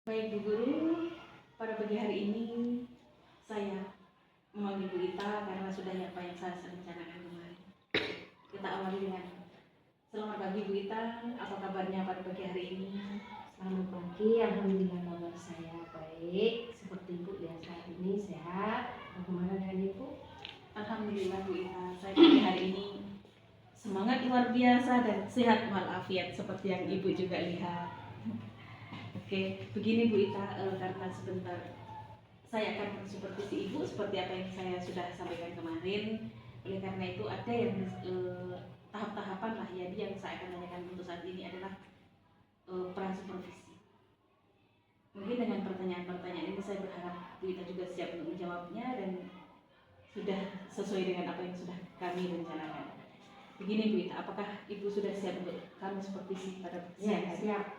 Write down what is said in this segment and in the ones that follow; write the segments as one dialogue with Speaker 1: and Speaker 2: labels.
Speaker 1: Baik Bu Guru, pada pagi hari ini saya memanggil Bu Ita karena sudah apa yang saya rencanakan kemarin. Kita awali dengan selamat pagi Bu Ita, apa kabarnya pada pagi hari ini?
Speaker 2: Selamat pagi, alhamdulillah kabar saya baik. Seperti Ibu lihat saat ini sehat. Bagaimana dengan Ibu?
Speaker 1: Alhamdulillah Bu Ita, saya pagi hari ini semangat luar biasa dan sehat walafiat seperti yang Ibu juga lihat. Oke, begini Bu Ita, karena sebentar saya akan supervisi Ibu seperti apa yang saya sudah sampaikan kemarin. Oleh karena itu ada yang tahap-tahapan lah ya, yang saya akan tanyakan untuk saat ini adalah peran supervisi. Mungkin dengan pertanyaan-pertanyaan ini saya berharap Bu Ita juga siap untuk menjawabnya dan sudah sesuai dengan apa yang sudah kami rencanakan. Begini Bu Ita, apakah Ibu sudah siap untuk kami supervisi pada siang hari?
Speaker 2: Siap.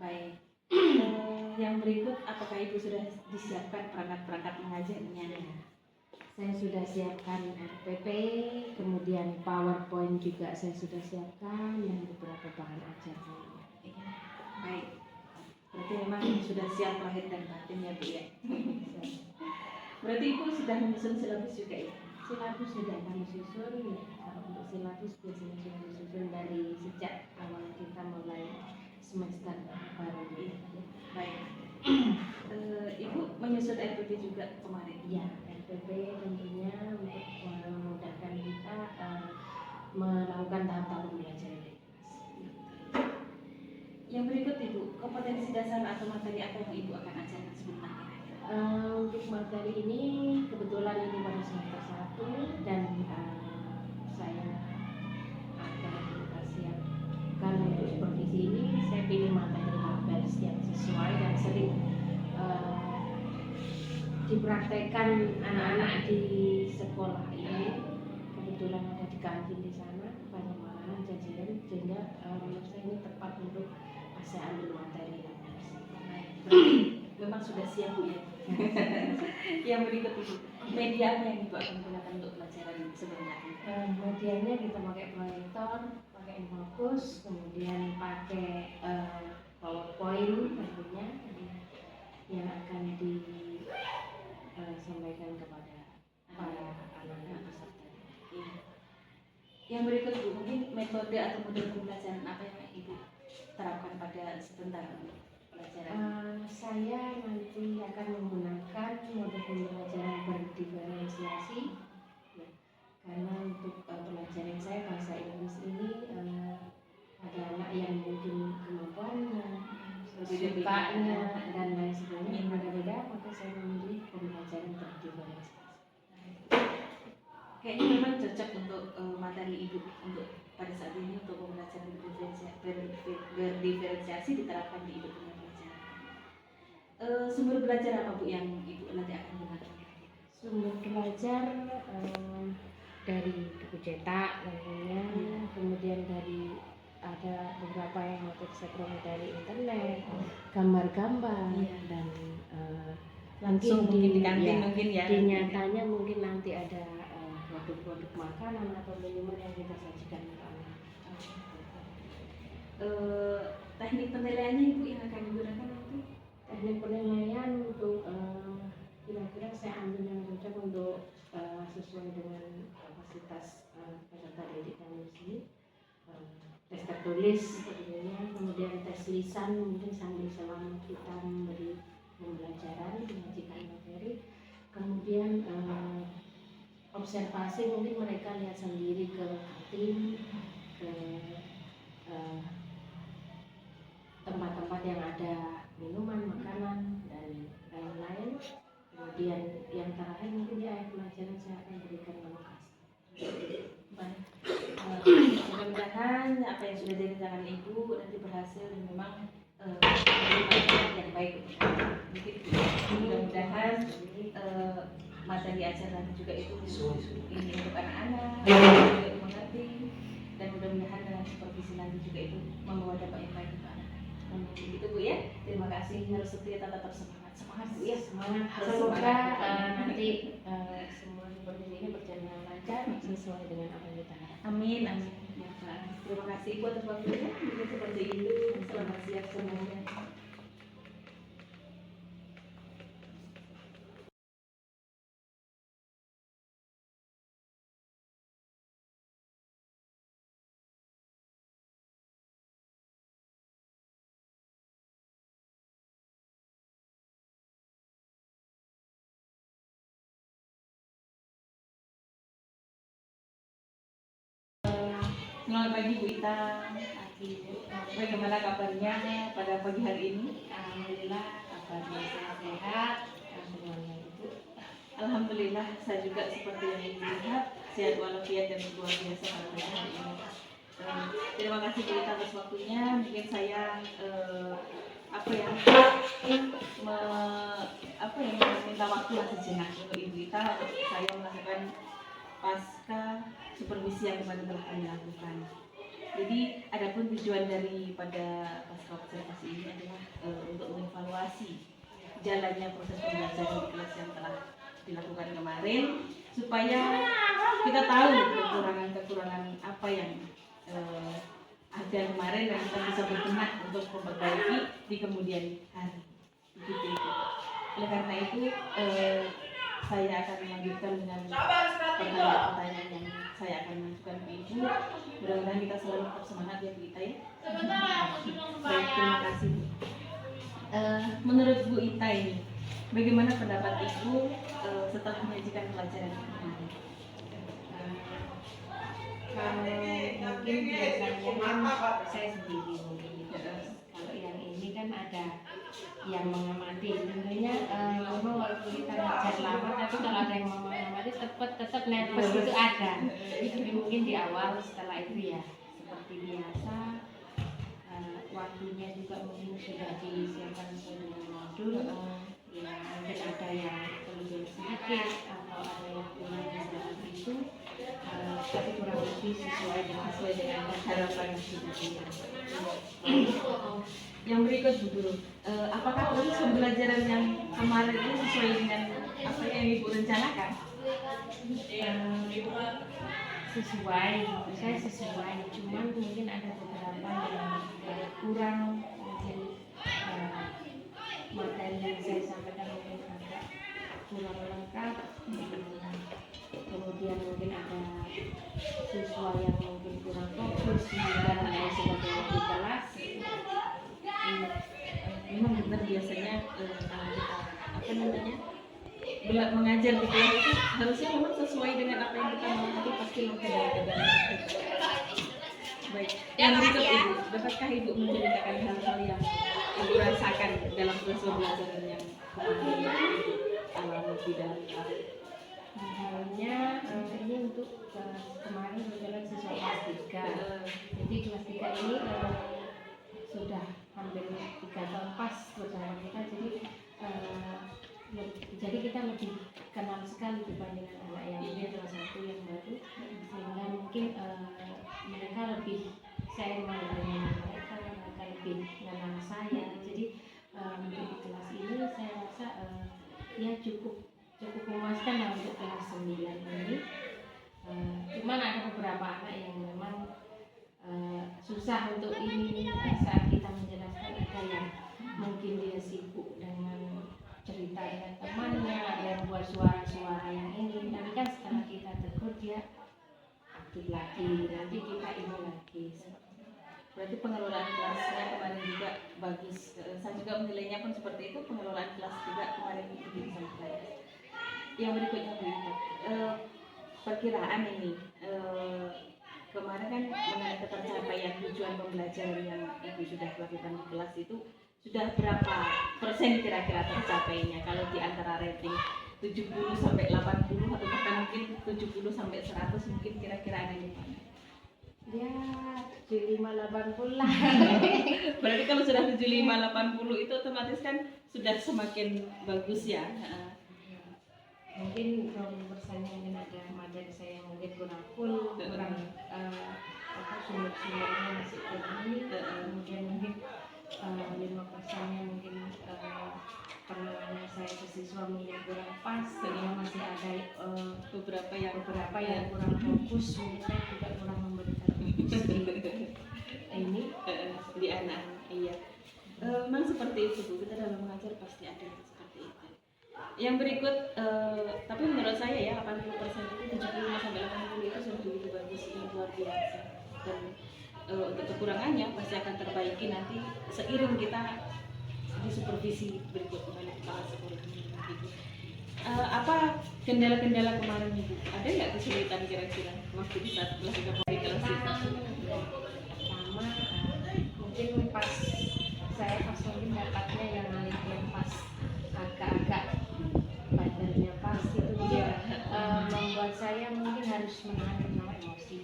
Speaker 1: Baik. Yang berikut, apakah Ibu sudah disiapkan perangkat-perangkat mengajarnya?
Speaker 2: Saya sudah siapkan RPP, kemudian PowerPoint juga saya sudah siapkan dan beberapa bahan ajar lainnya.
Speaker 1: Baik. Berarti memang sudah siap lahir dan batin ya Bu ya. Berarti Ibu sudah menyusun silabus juga ya?
Speaker 2: Silabus sudah kami susun ya. Kalau untuk silabus biasanya sudah disusun dari sejak awal kita mulai semester baru ini.
Speaker 1: Baik. Ibu menyusun RPP juga kemarin?
Speaker 2: Ya, RPP tentunya untuk memudahkan kita melakukan tahap-tahap pembelajaran di kelas.
Speaker 1: Yang berikut Ibu, kompetensi dasar atau materi apa yang Ibu akan ajarkan sebentar?
Speaker 2: Untuk materi ini kebetulan ini baru semester 1 dan saya akan siapkan untuk supervisi ini. Saya pilih materi HPLS yang sesuai dan sering dipraktekkan anak-anak di sekolah ini. Kebetulan ada di kantin di sana banyak makanan jajanan sehingga menurut saya ini tepat untuk saya ambil materi HPLS.
Speaker 1: Berarti memang sudah siap Bu ya. Yang berikut Ibu, media apa yang Ibu akan gunakan untuk pelajaran sebenarnya?
Speaker 2: Medianya kita pakai proyektor, pakai Infocus, kemudian pakai PowerPoint tentunya yang akan disampaikan kepada para anak-anak peserta.
Speaker 1: Yang berikut Bu, mungkin metode atau model pembelajaran apa yang Ibu terapkan pada sebentar pelajaran?
Speaker 2: Saya nanti akan menggunakan model pembelajaran berdiferensiasi ya, karena untuk pelajaran saya bahasa Inggris ini ada anak yang mungkin kemampuannya, sukanya dan lain sebagainya yang beda-beda, maka saya memilih pembelajaran berdiferensiasi.
Speaker 1: Kayaknya memang cocok untuk materi Ibu untuk pada saat ini untuk pembelajaran berdiferensiasi diterapkan di Ibu punya pelajaran. Sumber belajar apa Bu yang Ibu nanti akan gunakan?
Speaker 2: Sumber belajar dari buku cetak tentunya, kemudian dari ada beberapa yang saya peroleh dari internet, gambar-gambar dan
Speaker 1: langsung mungkin di kantin
Speaker 2: ya,
Speaker 1: mungkin ya.
Speaker 2: Di nyatanya mungkin nanti ada produk-produk makanan atau minuman yang kita sajikan untuk anak.
Speaker 1: Teknik penilaiannya Ibu yang akan digunakan nanti?
Speaker 2: Teknik penilaian untuk kira-kira saya ambil yang cocok untuk sesuai dengan kapasitas peserta didik kami di sini. Tes tertulis tentunya, kemudian tes lisan mungkin sambil selama kita memberi pembelajaran menyajikan materi, kemudian observasi mungkin mereka lihat sendiri ke kantin, ke tempat-tempat yang ada minuman, makanan dan lain-lain. Kemudian yang terakhir mungkin di akhir pelajaran saya akan berikan lokasi.
Speaker 1: Mudah-mudahan apa yang sudah direncanakan Ibu nanti berhasil dan memang menjadi yang baik. Mudah-mudahan materi ajar nanti juga itu ini untuk anak-anak juga mengerti, dan mudah-mudahan dengan supervisi nanti juga itu membawa dampak yang baik untuk anak. Begitu Bu ya. Terima kasih, harus setia tetap semangat Bu ya.
Speaker 2: Semangat. Semoga nanti semua supervisi ini berjalan lancar sesuai dengan apa yang kita harapkan.
Speaker 1: Amin, amin. Ya, terima kasih buat waktunya. Seperti itu. Selamat siang semuanya. Selamat pagi Bu Ita. Bagaimana kabarnya pada pagi hari ini?
Speaker 2: Alhamdulillah kabarnya sehat semuanya Ibu.
Speaker 1: Alhamdulillah saya juga seperti yang Ibu lihat sehat walafiat dan luar biasa pada pagi hari ini. Terima kasih Bu Ita atas waktunya. Mungkin saya meminta waktu sejenak untuk Ibu Ita untuk saya melakukan pasca supervisi yang kemarin telah kami lakukan. Jadi adapun tujuan daripada pasca observasi ini adalah untuk mengevaluasi jalannya proses pembelajaran di kelas yang telah dilakukan kemarin, supaya kita tahu kekurangan-kekurangan apa yang ada kemarin dan kita bisa berbenah untuk memperbaiki di kemudian hari. Begitu itu. Oleh karena itu saya akan melanjutkan dengan pertanyaan-pertanyaan yang saya akan mengajukan ke Ibu. Mudah-mudahan kita selalu tetap semangat ya Bu Ita ya. Baik, terima kasih Bu. Menurut Bu Ita ini, bagaimana pendapat Ibu setelah menyajikan pelajaran kemarin?
Speaker 2: Kalau mungkin biasanya kan saya sendiri mungkin gitu. Kalau yang ini kan ada yang mengamati. Tentunya memang walaupun kita ngajar lama, tapi kalau ada yang mengamati tetap nervous itu ada. Jadi mungkin di awal, setelah itu ya seperti biasa, waktunya juga mungkin sudah disiapkan sesuai dengan modul. Ya mungkin ada yang kelebihan sedikit atau ada yang kurang seperti itu. Tapi kurang lebih sesuai dengan harapan kita.
Speaker 1: Yang berikut Bu Guru, apakah proses pembelajaran yang kemarin ini sesuai dengan apa yang Ibu rencanakan?
Speaker 2: Sesuai, saya sesuai. Cuman mungkin ada beberapa yang kurang, mungkin materi yang saya sampaikan mungkin agak kurang lengkap. Kemudian mungkin ada siswa yang mungkin kurang fokus dan lain sebagainya di kelas.
Speaker 1: Memang benar biasanya kalau kita mengajar di kelas itu harusnya memang sesuai dengan apa yang kita mau, tapi pasti ada. Baik, yang berikut Ibu, dapatkah Ibu menceritakan hal-hal yang Ibu rasakan dalam proses pembelajaran yang Ibu alami di dalam kelas?
Speaker 2: Halnya ini untuk kemarin kebetulan siswa kelas 3. Jadi kelas 3 ini sudah hampir 3 tahun pas bersama kita, jadi kita lebih kenal sekali dibandingkan anak yang ini kelas 1 yang baru, sehingga mungkin mereka lebih, saya mengenal mereka lebih mengenal saya. Jadi untuk di kelas ini saya rasa ya cukup memuaskan lah untuk kelas 9 ini. Cuman ada beberapa anak yang memang susah untuk ini saat kita menjelaskan. Ada yang mungkin dia sibuk dengan cerita dengan temannya, ada yang buat suara-suara yang ini. Tapi kan setelah kita tegur dia aktif lagi, nanti kita ini lagi.
Speaker 1: Berarti pengelolaan kelasnya kemarin juga bagus. Saya juga menilainya pun seperti itu, pengelolaan kelas juga kemarin begitu bagus. Yang berikutnya Bu Ita, perkiraan ini kemarin kan mengenai ketercapaian tujuan pembelajaran yang Ibu sudah lakukan di kelas itu sudah berapa persen kira-kira tercapainya? Kalau di antara rating 70 sampai 80 atau bahkan mungkin 70 sampai 100 mungkin kira-kira ada di mana?
Speaker 2: Ya 75-80 lah.
Speaker 1: Berarti kalau sudah 75-80 itu otomatis kan sudah semakin bagus ya.
Speaker 2: Mungkin 20%-nya mungkin ada materi saya yang mungkin kurang full, kurang sumber-sumbernya masih kurang ini. Kemudian mungkin 5%-nya mungkin penanganan saya ke siswa mungkin kurang pas, sehingga masih ada beberapa yang kurang fokus. Mungkin saya juga kurang memberikan fokus ini
Speaker 1: di anak. Iya. Memang seperti itu Bu, kita dalam mengajar pasti ada seperti itu. Yang berikut, tapi menurut saya ya 80% itu 75 sampai 80 itu sudah begitu bagus, ini luar biasa. Dan untuk kekurangannya pasti akan terbaiki nanti seiring kita di supervisi berikutnya oleh kepala sekolah gitu. Apa kendala-kendala kemarin Ibu? Ada nggak kesulitan kira-kira waktu di saat melakukan kelas itu?
Speaker 2: Pertama mungkin pas mungkin dapatnya yang pas agak-agak badannya pas itu dia membuat saya mungkin harus menahan emosi.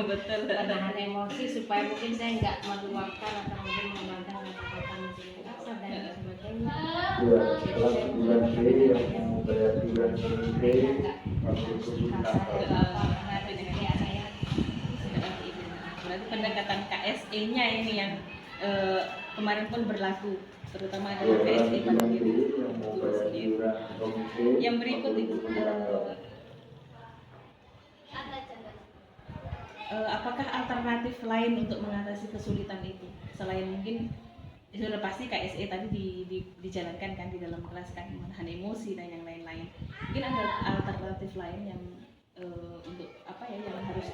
Speaker 1: Betul.
Speaker 2: Menahan emosi supaya mungkin saya nggak meluapkan atau mungkin memandang kata-kata mungkin kasar dan sebagainya.
Speaker 3: Kelas bulan B yang mau bayar bulan B masuk ke
Speaker 1: Berarti pendekatan KSE-nya ini yang kemarin pun berlaku, terutama dalam KSE pada diri
Speaker 3: yang mau bayar bulan komite.
Speaker 1: Yang berikut Ibu, apakah alternatif lain untuk mengatasi kesulitan itu selain mungkin sudah pasti KSE tadi dijalankan kan di dalam kelas kan, menahan emosi dan yang lain-lain. Mungkin ada alternatif lain yang untuk apa ya yang harus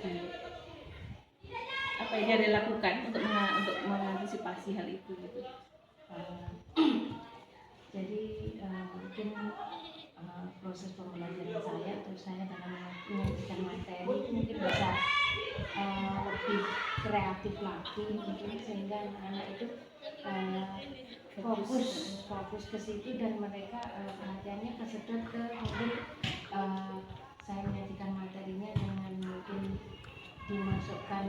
Speaker 1: dilakukan untuk mengantisipasi hal itu gitu.
Speaker 2: Jadi mungkin proses pembelajaran saya atau saya dalam menyajikan materi itu mungkin bisa lebih kreatif lagi mungkin, sehingga anak-anak itu fokus ke situ dan mereka perhatiannya kesedot ke mungkin saya menyajikan materinya dengan mungkin dimasukkan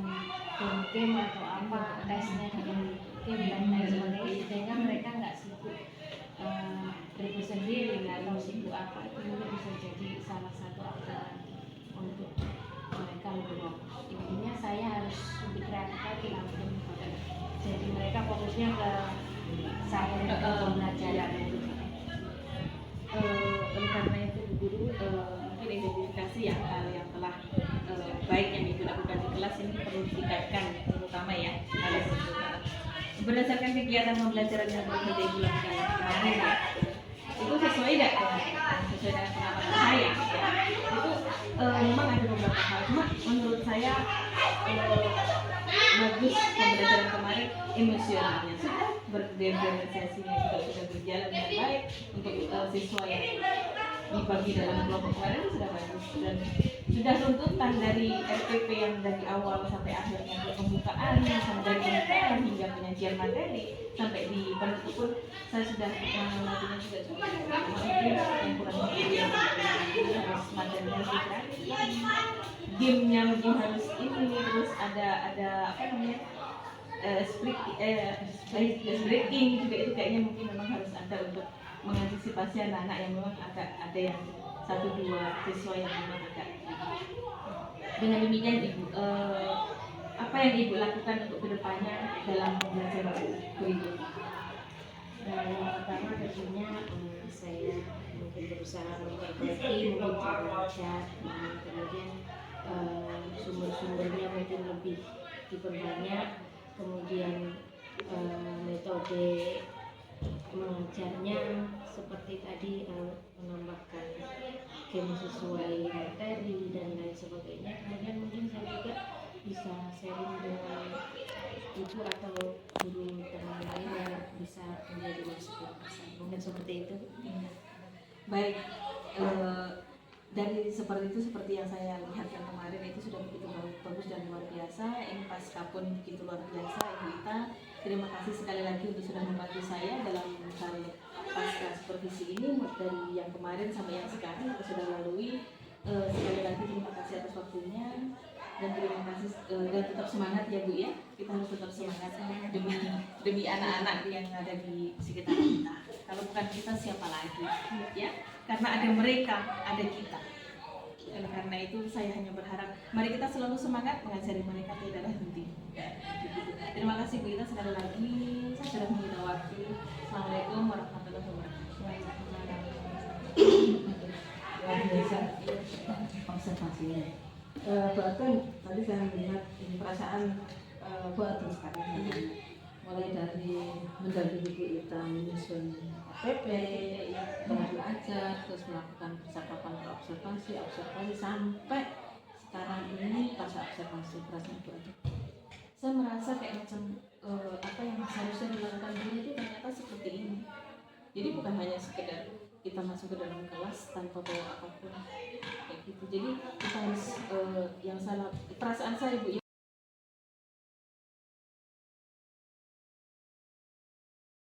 Speaker 2: game atau apa tesnya dengan game dan lain sebagainya, sehingga mereka nggak sibuk berikut sendiri, nggak tahu sibuk apa. Itu mungkin bisa jadi salah satu alternatif untuk mereka lebih fokus. Intinya saya harus lebih kreatif lagi langsung, jadi mereka fokusnya ke saya dan pembelajaran itu.
Speaker 1: Oleh karena itu guru mungkin identifikasi ya hal yang telah baik yang Ibu lakukan di kelas ini perlu ditingkatkan, terutama ya harus berdasarkan kegiatan pembelajaran yang sudah Ibu lakukan kemarin ya. Itu sesuai tidak sesuai dengan pengalaman saya ya. Itu memang ada beberapa hal, cuma menurut saya bagus pembelajaran kemarin, emosionalnya sudah, berdifferensiasinya juga sudah berjalan dengan baik untuk siswa yang dibagi dalam kelompok kemarin itu sudah bagus, dan sudah tuntutan dari RPP yang dari awal sampai akhirnya ke pembukaan, sampai dari pembukaan hingga penyajian materi sampai di penutup pun saya sudah mengalaminya juga cukup mungkin yang kurang lebih harus materinya lebih kreatif, gamenya lebih harus ini, terus ada apa namanya breaking juga, itu kayaknya mungkin memang harus ada untuk mengantisipasi anak-anak yang memang agak ada yang 1-2 siswa yang memang agak. Dengan demikian Ibu, apa yang Ibu lakukan untuk kedepannya dalam pembelajaran berikut?
Speaker 2: Yang pertama tentunya saya mungkin berusaha memperbaiki mungkin cara belajar, kemudian sumber-sumbernya mungkin lebih diperbanyak, kemudian metode mengajarnya seperti tadi menambahkan game sesuai materi dan lain sebagainya. Kemudian mungkin saya juga bisa sharing dengan ibu atau guru teman lain yang bisa menjadi masukan, mungkin seperti itu.
Speaker 1: Baik, dari seperti yang saya lihat yang kemarin itu sudah begitu bagus dan luar biasa. Ini pasca pun begitu luar biasa Ibu Ita. Terima kasih sekali lagi untuk sudah membantu saya dalam hal pasca supervisi ini, dari yang kemarin sampai yang sekarang kita sudah lalui. Sekali lagi terima kasih atas waktunya, dan terima kasih dan tetap semangat ya Bu ya. Kita harus tetap semangat demi anak-anak yang ada di sekitar kita. Kalau bukan kita siapa lagi ya? Karena ada mereka, ada kita. Dan karena itu saya hanya berharap mari kita selalu semangat mengajari mereka tidaklah henti. Terima kasih Bu Ita sekali lagi. Saya sudah meminta waktu. Assalamualaikum warahmatullahi wabarakatuh.
Speaker 4: Luar biasa observasinya. Bahkan tadi saya melihat ini perasaan batin sekali. Mulai dari mendampingi Bu Ita menyusun APP, mengajar ajar, terus melakukan percakapan observasi sampai sekarang ini pas observasi perasaan Bu Ita. Saya merasa kayak macam apa yang seharusnya dilakukan dulu itu ternyata seperti ini. Jadi bukan hanya sekedar
Speaker 1: kita masuk ke dalam kelas tanpa bawa apapun kayak gitu. Jadi kita harus yang salah perasaan saya Bu ya,